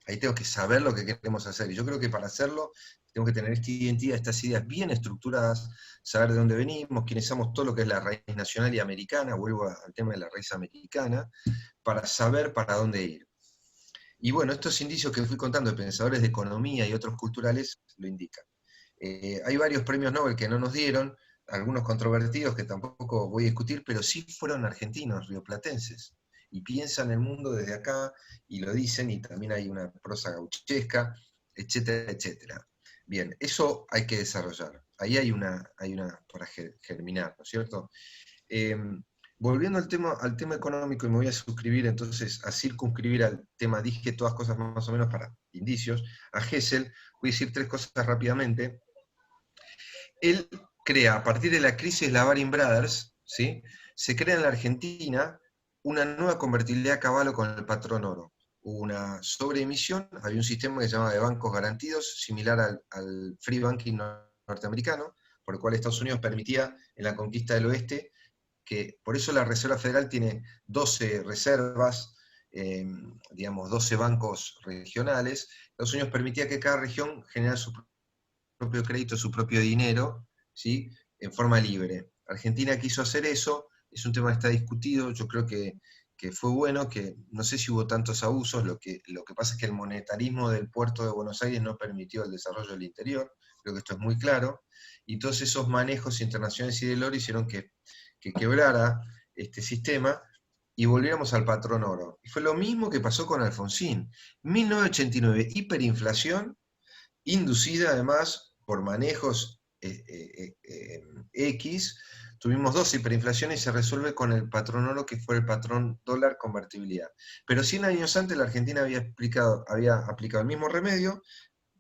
Ahí tengo que saber lo que queremos hacer. Y yo creo que para hacerlo, tengo que tener esta identidad, estas ideas bien estructuradas, saber de dónde venimos, quiénes somos, todo lo que es la raíz nacional y americana, vuelvo al tema de la raíz americana, para saber para dónde ir. Y bueno, estos indicios que fui contando de pensadores de economía y otros culturales lo indican. Hay varios premios Nobel que no nos dieron, algunos controvertidos que tampoco voy a discutir, pero sí fueron argentinos, rioplatenses, y piensan el mundo desde acá, y lo dicen, y también hay una prosa gauchesca, etcétera, etcétera. Bien, eso hay que desarrollar, ahí hay una para germinar, ¿no es cierto? Volviendo al tema económico, y me voy a suscribir entonces, a circunscribir al tema, dije todas cosas más o menos para indicios, a Hessel, voy a decir 3 cosas rápidamente. Él crea, a partir de la crisis de la Baring Brothers, ¿sí? Se crea en la Argentina una nueva convertibilidad a caballo con el patrón oro. Hubo una sobreemisión, había un sistema que se llamaba de bancos garantidos, similar al free banking norteamericano, por el cual Estados Unidos permitía en la conquista del oeste, que por eso la Reserva Federal tiene 12 reservas, digamos 12 bancos regionales. Estados Unidos permitía que cada región generara su propio crédito, su propio dinero, ¿sí? En forma libre. Argentina quiso hacer eso, es un tema que está discutido, yo creo que fue bueno, que no sé si hubo tantos abusos, lo que pasa es que el monetarismo del puerto de Buenos Aires no permitió el desarrollo del interior, creo que esto es muy claro, y todos esos manejos internacionales y del oro hicieron que quebrara este sistema y volviéramos al patrón oro. Y fue lo mismo que pasó con Alfonsín. 1989, hiperinflación, inducida además por manejos X, tuvimos 2 hiperinflaciones y se resuelve con el patrón oro, que fue el patrón dólar convertibilidad. Pero 100 años antes la Argentina había aplicado el mismo remedio,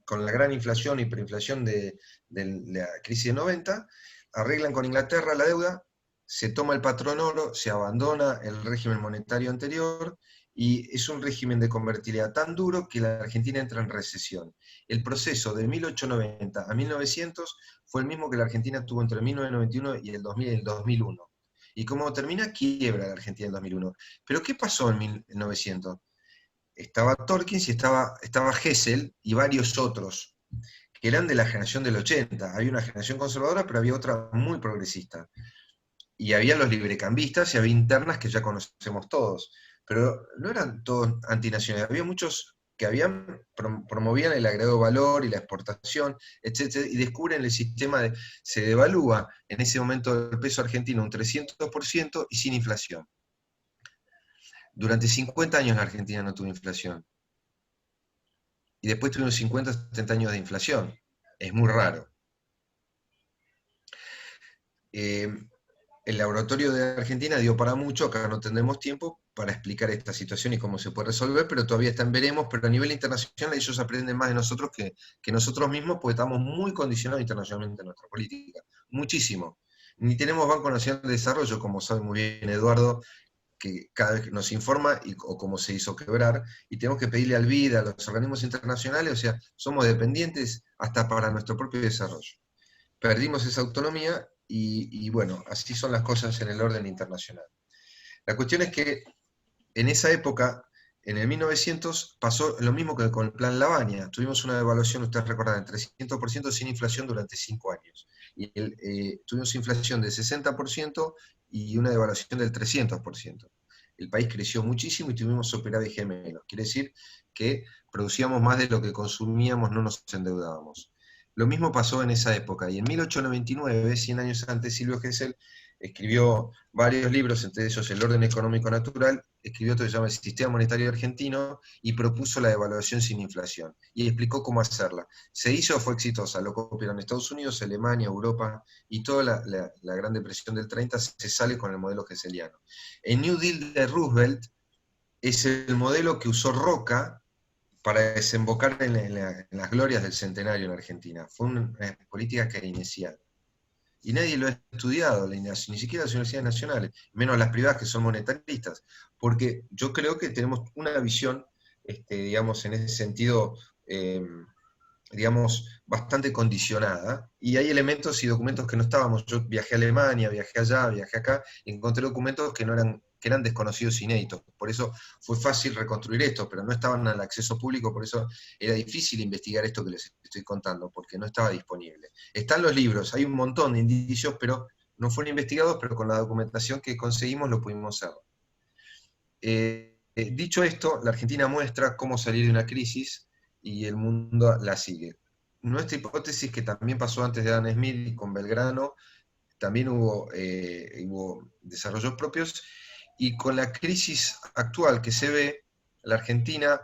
con la gran inflación, hiperinflación de la crisis de 90, arreglan con Inglaterra la deuda, se toma el patrón oro, se abandona el régimen monetario anterior, y es un régimen de convertibilidad tan duro que la Argentina entra en recesión. El proceso de 1890 a 1900 fue el mismo que la Argentina tuvo entre 1991 y el 2000 y el 2001. Y como termina, quiebra la Argentina en 2001. ¿Pero qué pasó en 1900? Estaba Torkins y estaba Hessel y varios otros, que eran de la generación del 80. Había una generación conservadora, pero había otra muy progresista. Y había los librecambistas y había internas que ya conocemos todos. Pero no eran todos antinacionales, había muchos que promovían el agregado valor y la exportación, etc. Y descubren el sistema se devalúa en ese momento el peso argentino un 300% y sin inflación. Durante 50 años la Argentina no tuvo inflación. Y después tuvimos 50 o 70 años de inflación. Es muy raro. El laboratorio de Argentina dio para mucho, acá no tendremos tiempo para explicar esta situación y cómo se puede resolver, pero todavía está en veremos, pero a nivel internacional ellos aprenden más de nosotros que nosotros mismos, porque estamos muy condicionados internacionalmente en nuestra política, muchísimo. Ni tenemos Banco Nacional de Desarrollo, como sabe muy bien Eduardo, que cada vez nos informa o cómo se hizo quebrar, y tenemos que pedirle al BID, a los organismos internacionales, o sea, somos dependientes hasta para nuestro propio desarrollo. Perdimos esa autonomía y bueno, así son las cosas en el orden internacional. La cuestión es que en esa época, en el 1900, pasó lo mismo que con el Plan Lavagna. Tuvimos una devaluación, ustedes recordarán, 300% sin inflación durante 5 años. Y tuvimos inflación del 60% y una devaluación del 300%. El país creció muchísimo y tuvimos superávit gemelos. Quiere decir que producíamos más de lo que consumíamos, no nos endeudábamos. Lo mismo pasó en esa época, y en 1899, 100 años antes, Silvio Gesell escribió varios libros, entre ellos El orden económico natural, escribió otro que se llama El sistema monetario argentino, y propuso la devaluación sin inflación, y explicó cómo hacerla. Se hizo, fue exitosa, lo copiaron Estados Unidos, Alemania, Europa, y toda la Gran Depresión del 30 se sale con el modelo gesselliano. El New Deal de Roosevelt es el modelo que usó Roca para desembocar en las glorias del centenario en Argentina. Fue una política keynesiana. Y nadie lo ha estudiado, ni siquiera las universidades nacionales, menos las privadas que son monetaristas, porque yo creo que tenemos una visión, digamos, en ese sentido, digamos, bastante condicionada, y hay elementos y documentos que no estábamos. Yo viajé a Alemania, viajé allá, viajé acá, y encontré documentos que eran desconocidos, inéditos. Por eso fue fácil reconstruir esto, pero no estaban al acceso público, por eso era difícil investigar esto que les estoy contando, porque no estaba disponible. Están los libros, hay un montón de indicios, pero no fueron investigados, pero con la documentación que conseguimos lo pudimos hacer. Dicho esto, la Argentina muestra cómo salir de una crisis y el mundo la sigue. Nuestra hipótesis, que también pasó antes de Adam Smith y con Belgrano, también hubo desarrollos propios, y con la crisis actual que se ve, la Argentina,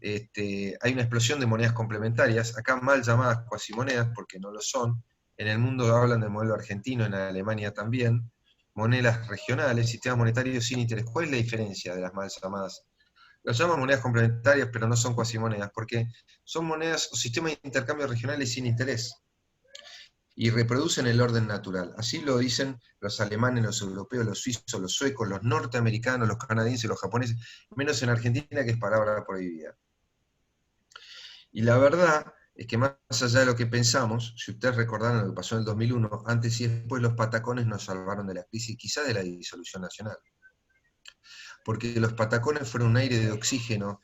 hay una explosión de monedas complementarias, acá mal llamadas cuasimonedas, porque no lo son. En el mundo hablan del modelo argentino, en Alemania también, monedas regionales, sistemas monetarios sin interés. ¿Cuál es la diferencia de las mal llamadas? Las llaman monedas complementarias, pero no son cuasimonedas, porque son monedas o sistemas de intercambio regionales sin interés, y reproducen el orden natural. Así lo dicen los alemanes, los europeos, los suizos, los suecos, los norteamericanos, los canadienses, los japoneses, menos en Argentina, que es palabra prohibida. Y la verdad es que más allá de lo que pensamos, si ustedes recordaron lo que pasó en el 2001, antes y después los patacones nos salvaron de la crisis, quizás de la disolución nacional. Porque los patacones fueron un aire de oxígeno,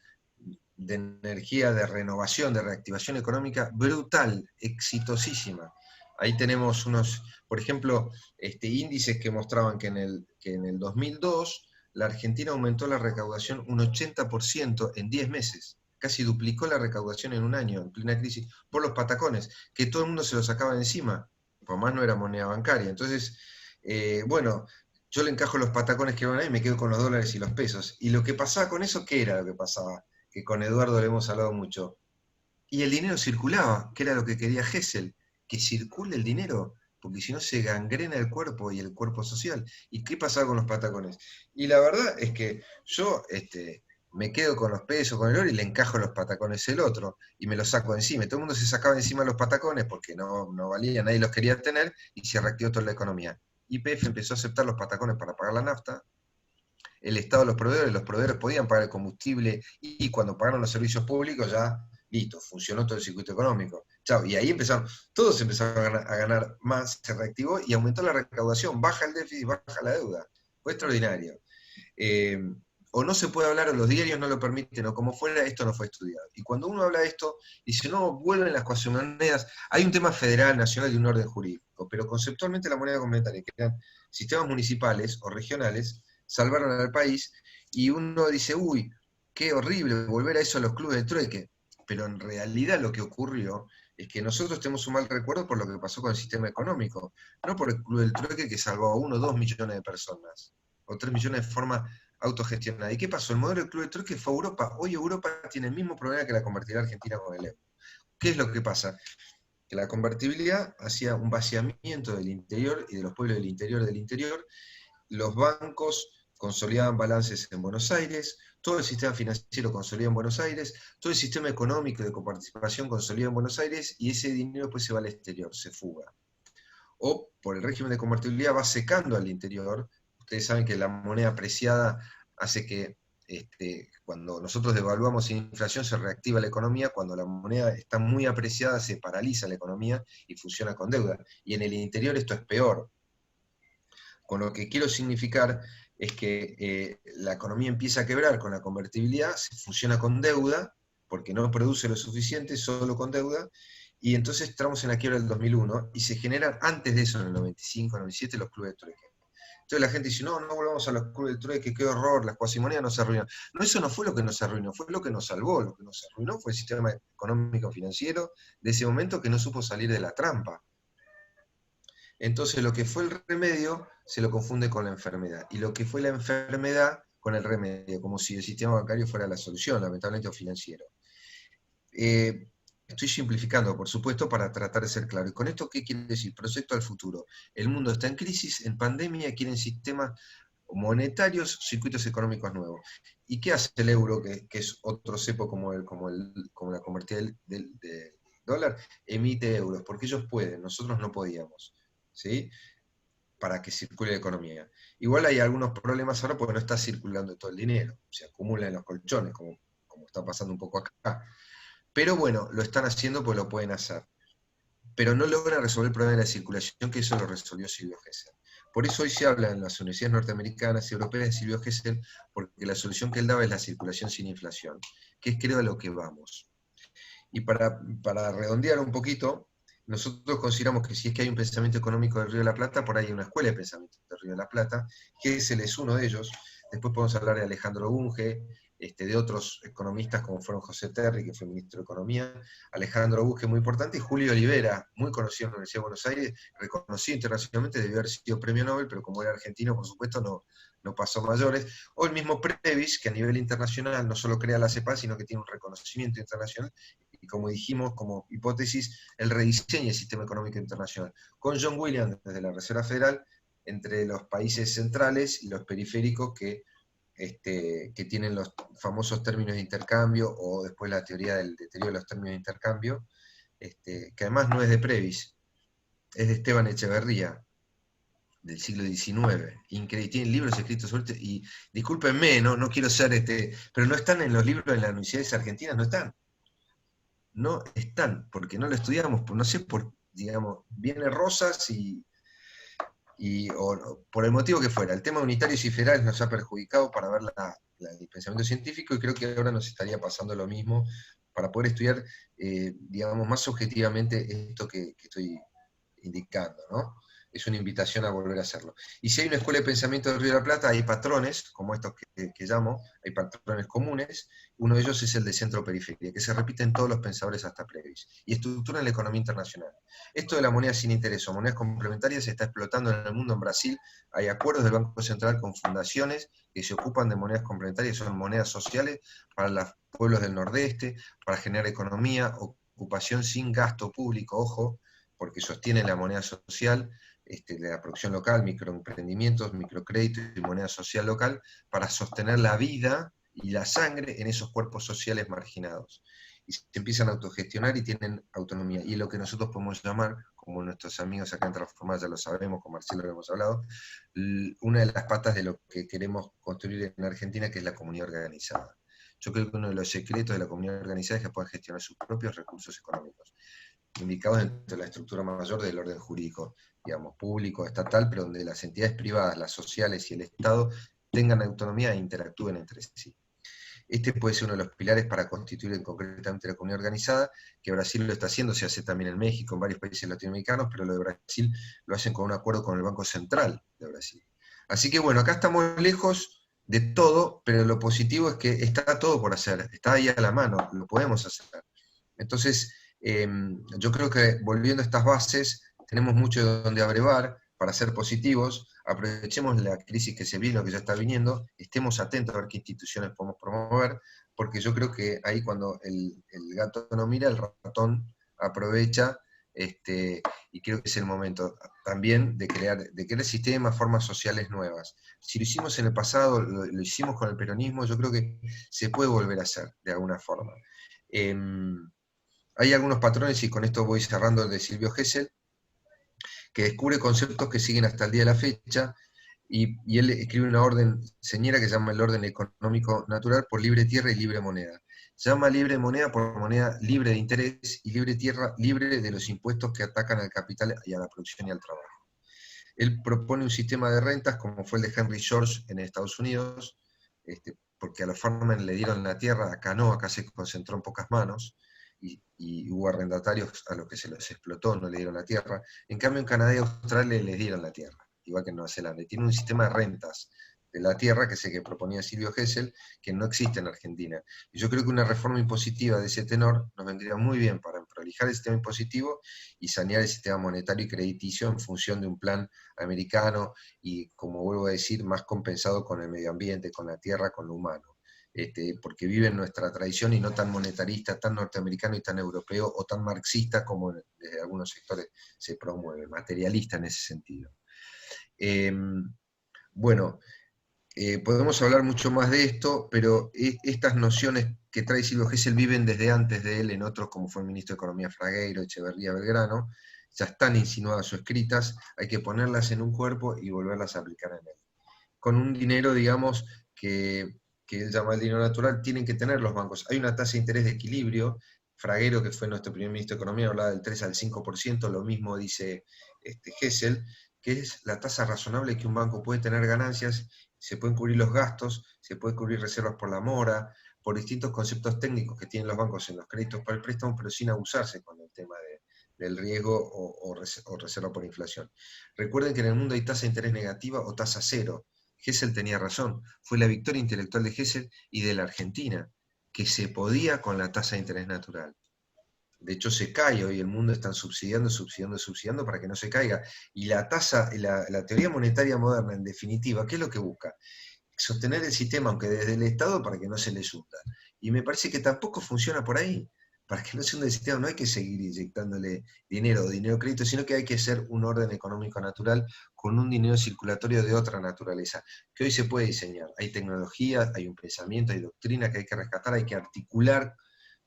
de energía, de renovación, de reactivación económica brutal, exitosísima. Ahí tenemos unos, por ejemplo, índices que mostraban que en el 2002 la Argentina aumentó la recaudación un 80% en 10 meses. Casi duplicó la recaudación en un año, en plena crisis, por los patacones, que todo el mundo se los sacaba de encima, por más no era moneda bancaria. Entonces, bueno, yo le encajo los patacones que van ahí y me quedo con los dólares y los pesos. Y lo que pasaba con eso, ¿qué era lo que pasaba? Que con Eduardo le hemos hablado mucho. Y el dinero circulaba, que era lo que quería Gesell, que circule el dinero, porque si no se gangrena el cuerpo y el cuerpo social. ¿Y qué pasaba con los patacones? Y la verdad es que yo me quedo con los pesos, con el oro, y le encajo los patacones el otro, y me los saco encima. Todo el mundo se sacaba encima los patacones porque no valían, nadie los quería tener, y se reactivó toda la economía. YPF empezó a aceptar los patacones para pagar la nafta, el Estado, los proveedores podían pagar el combustible, y cuando pagaron los servicios públicos ya, listo, funcionó todo el circuito económico. Chao, y ahí todos empezaron a ganar más, se reactivó y aumentó la recaudación, baja el déficit, baja la deuda. Fue extraordinario. O no se puede hablar, o los diarios no lo permiten, o como fuera, esto no fue estudiado. Y cuando uno habla de esto, dice, no, vuelven las cuasimonedas. Hay un tema federal, nacional y un orden jurídico, pero conceptualmente la moneda complementaria, que eran sistemas municipales o regionales, salvaron al país, y uno dice, uy, qué horrible volver a eso a los clubes de trueque. Pero en realidad lo que ocurrió es que nosotros tenemos un mal recuerdo por lo que pasó con el sistema económico, no por el club del trueque que salvó a 1 o 2 millones de personas, o 3 millones de forma autogestionada. ¿Y qué pasó? El modelo del club del trueque fue a Europa. Hoy Europa tiene el mismo problema que la convertibilidad argentina con el euro. ¿Qué es lo que pasa? Que la convertibilidad hacía un vaciamiento del interior y de los pueblos del interior. Los bancos consolidaban balances en Buenos Aires, todo el sistema financiero consolida en Buenos Aires, todo el sistema económico de coparticipación consolida en Buenos Aires, y ese dinero después se va al exterior, se fuga. O por el régimen de convertibilidad va secando al interior. Ustedes saben que la moneda apreciada hace que cuando nosotros devaluamos sin inflación se reactiva la economía, cuando la moneda está muy apreciada se paraliza la economía y funciona con deuda. Y en el interior esto es peor. Con lo que quiero significar es que la economía empieza a quebrar con la convertibilidad, se funciona con deuda, porque no produce lo suficiente, solo con deuda, y entonces entramos en la quiebra del 2001, y se generan antes de eso, en el 95, 97, los clubes de trueque. Entonces la gente dice, no volvamos a los clubes de trueque, qué horror, las cuasimonedas nos arruinan. No, eso no fue lo que nos arruinó, fue lo que nos salvó. Lo que nos arruinó fue el sistema económico financiero de ese momento, que no supo salir de la trampa. Entonces lo que fue el remedio se lo confunde con la enfermedad, y lo que fue la enfermedad con el remedio, como si el sistema bancario fuera la solución, lamentablemente, o financiero. Estoy simplificando, por supuesto, para tratar de ser claro. ¿Y con esto qué quiere decir? Proyecto al futuro. El mundo está en crisis, en pandemia, quieren sistemas monetarios, circuitos económicos nuevos. ¿Y qué hace el euro, que es otro cepo como la convertida del dólar? Emite euros, porque ellos pueden, nosotros no podíamos, ¿sí? Para que circule la economía. Igual hay algunos problemas ahora porque no está circulando todo el dinero, se acumula en los colchones, como está pasando un poco acá. Pero bueno, lo están haciendo porque lo pueden hacer. Pero no logran resolver el problema de la circulación, que eso lo resolvió Silvio Gesell. Por eso hoy se habla en las universidades norteamericanas y europeas de Silvio Gesell, porque la solución que él daba es la circulación sin inflación, que es, creo, a lo que vamos. Y para redondear un poquito, nosotros consideramos que si es que hay un pensamiento económico del Río de la Plata, por ahí hay una escuela de pensamiento del Río de la Plata, Gesell es uno de ellos. Después podemos hablar de Alejandro Bunge, de otros economistas como fueron José Terry, que fue ministro de Economía, Alejandro Bunge, muy importante, y Julio Olivera, muy conocido en la Universidad de Buenos Aires, reconocido internacionalmente, debió haber sido premio Nobel, pero como era argentino, por supuesto, no pasó mayores. O el mismo Previs, que a nivel internacional no solo crea la CEPAL, sino que tiene un reconocimiento internacional, y como dijimos, como hipótesis, él rediseña el sistema económico internacional. Con John Williams, desde la Reserva Federal, entre los países centrales y los periféricos que tienen los famosos términos de intercambio, o después la teoría del deterioro de los términos de intercambio, que además no es de Previs, es de Esteban Echeverría, del siglo XIX. Increíble, tienen libros escritos sobre esto, y discúlpenme, no quiero ser pero no están en los libros de las universidades argentinas, no están. no están, porque no lo estudiamos, no sé digamos, viene Rosas o por el motivo que fuera. El tema unitarios y federales nos ha perjudicado para ver el pensamiento científico, y creo que ahora nos estaría pasando lo mismo para poder estudiar, digamos, más objetivamente esto que estoy indicando, ¿no? Es una invitación a volver a hacerlo. Y si hay una escuela de pensamiento de Río de la Plata, hay patrones, como estos que llamo, hay patrones comunes. Uno de ellos es el de centro-periferia, que se repite en todos los pensadores hasta Previs, y estructura la economía internacional. Esto de la moneda sin interés o monedas complementarias se está explotando en el mundo. En Brasil hay acuerdos del Banco Central con fundaciones que se ocupan de monedas complementarias, son monedas sociales para los pueblos del Nordeste, para generar economía, ocupación sin gasto público, ojo, porque sostiene la moneda social, la producción local, microemprendimientos, microcréditos y moneda social local, para sostener la vida y la sangre en esos cuerpos sociales marginados. Y se empiezan a autogestionar y tienen autonomía. Y lo que nosotros podemos llamar, como nuestros amigos acá en Transformar ya lo sabemos, con Marcelo lo hemos hablado, una de las patas de lo que queremos construir en Argentina, que es la comunidad organizada. Yo creo que uno de los secretos de la comunidad organizada es que pueda gestionar sus propios recursos económicos, indicados dentro de la estructura mayor del orden jurídico, digamos, público, estatal, pero donde las entidades privadas, las sociales y el Estado tengan autonomía e interactúen entre sí. Este puede ser uno de los pilares para constituir concretamente la comunidad organizada, que Brasil lo está haciendo, se hace también en México, en varios países latinoamericanos, pero lo de Brasil lo hacen con un acuerdo con el Banco Central de Brasil. Así que bueno, acá estamos lejos de todo, pero lo positivo es que está todo por hacer, está ahí a la mano, lo podemos hacer. Entonces, yo creo que volviendo a estas bases, tenemos mucho de donde abrevar para ser positivos. Aprovechemos la crisis que se vino, que ya está viniendo, estemos atentos a ver qué instituciones podemos promover, porque yo creo que ahí cuando el gato no mira, el ratón aprovecha, y creo que es el momento también de crear sistemas, formas sociales nuevas. Si lo hicimos en el pasado, lo hicimos con el peronismo, yo creo que se puede volver a hacer de alguna forma. Hay algunos patrones, y con esto voy cerrando, el de Silvio Gesell, que descubre conceptos que siguen hasta el día de la fecha, y él escribe una orden señera que se llama el orden económico natural por libre tierra y libre moneda. Se llama libre moneda por moneda libre de interés, y libre tierra libre de los impuestos que atacan al capital y a la producción y al trabajo. Él propone un sistema de rentas como fue el de Henry George en Estados Unidos, porque a los farmers le dieron la tierra, acá no, acá se concentró en pocas manos, y hubo arrendatarios a los que se los explotó, no le dieron la tierra. En cambio, en Canadá y Australia les dieron la tierra, igual que en Nueva Zelanda. Y tiene un sistema de rentas de la tierra, que es el que proponía Silvio Gesell, que no existe en Argentina. Y yo creo que una reforma impositiva de ese tenor nos vendría muy bien para prolijar el sistema impositivo y sanear el sistema monetario y crediticio en función de un plan americano y, como vuelvo a decir, más compensado con el medio ambiente, con la tierra, con lo humano. Porque vive en nuestra tradición y no tan monetarista, tan norteamericano y tan europeo, o tan marxista como desde algunos sectores se promueve, materialista en ese sentido. Bueno, podemos hablar mucho más de esto, pero estas nociones que trae Silvio Gesell viven desde antes de él en otros, como fue el ministro de Economía Fragueiro, Echeverría, Belgrano, ya están insinuadas o escritas, hay que ponerlas en un cuerpo y volverlas a aplicar en él. Con un dinero, digamos, que él llama el dinero natural, tienen que tener los bancos. Hay una tasa de interés de equilibrio. Fragueiro, que fue nuestro primer ministro de Economía, hablaba del 3 al 5%, lo mismo dice Gesell, que es la tasa razonable que un banco puede tener ganancias, se pueden cubrir los gastos, se puede cubrir reservas por la mora, por distintos conceptos técnicos que tienen los bancos en los créditos para el préstamo, pero sin abusarse con el tema del riesgo o reserva por inflación. Recuerden que en el mundo hay tasa de interés negativa o tasa cero. Gesell tenía razón, fue la victoria intelectual de Gesell y de la Argentina, que se podía con la tasa de interés natural. De hecho se cae, hoy el mundo está subsidiando para que no se caiga. Y la teoría monetaria moderna, en definitiva, ¿qué es lo que busca? Sostener el sistema, aunque desde el Estado, para que no se le hunda. Y me parece que tampoco funciona por ahí. Para que no se hunda el sistema no hay que seguir inyectándole dinero crédito, sino que hay que hacer un orden económico natural con un dinero circulatorio de otra naturaleza, que hoy se puede diseñar. Hay tecnología, hay un pensamiento, hay doctrina que hay que rescatar, hay que articular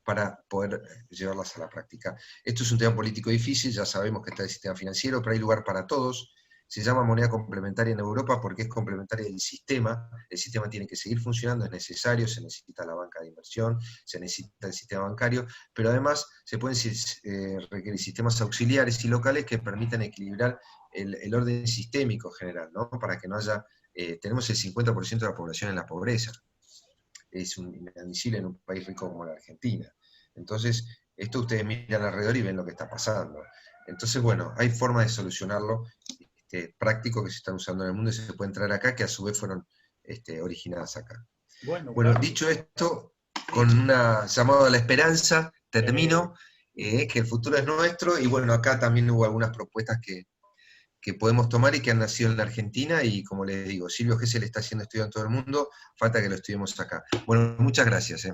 para poder llevarlas a la práctica. Esto es un tema político difícil, ya sabemos que está el sistema financiero, pero hay lugar para todos. se llama moneda complementaria en Europa porque es complementaria del sistema. El sistema tiene que seguir funcionando, es necesario, se necesita la banca de inversión, se necesita el sistema bancario, pero además se pueden requerir sistemas auxiliares y locales que permitan equilibrar el orden sistémico general, ¿no? Para que no haya, tenemos el 50% de la población en la pobreza. Es inadmisible en un país rico como la Argentina. Entonces, esto ustedes miran alrededor y ven lo que está pasando. Entonces, bueno, hay formas de solucionarlo, prácticos que se están usando en el mundo y se pueden traer acá, que a su vez fueron originadas acá. Bueno, Bueno, dicho esto, con una llamado a la esperanza, termino, que el futuro es nuestro, y bueno, acá también hubo algunas propuestas que podemos tomar y que han nacido en la Argentina, y como les digo, Silvio Gesell está haciendo estudio en todo el mundo, falta que lo estudiemos acá. Bueno, muchas gracias.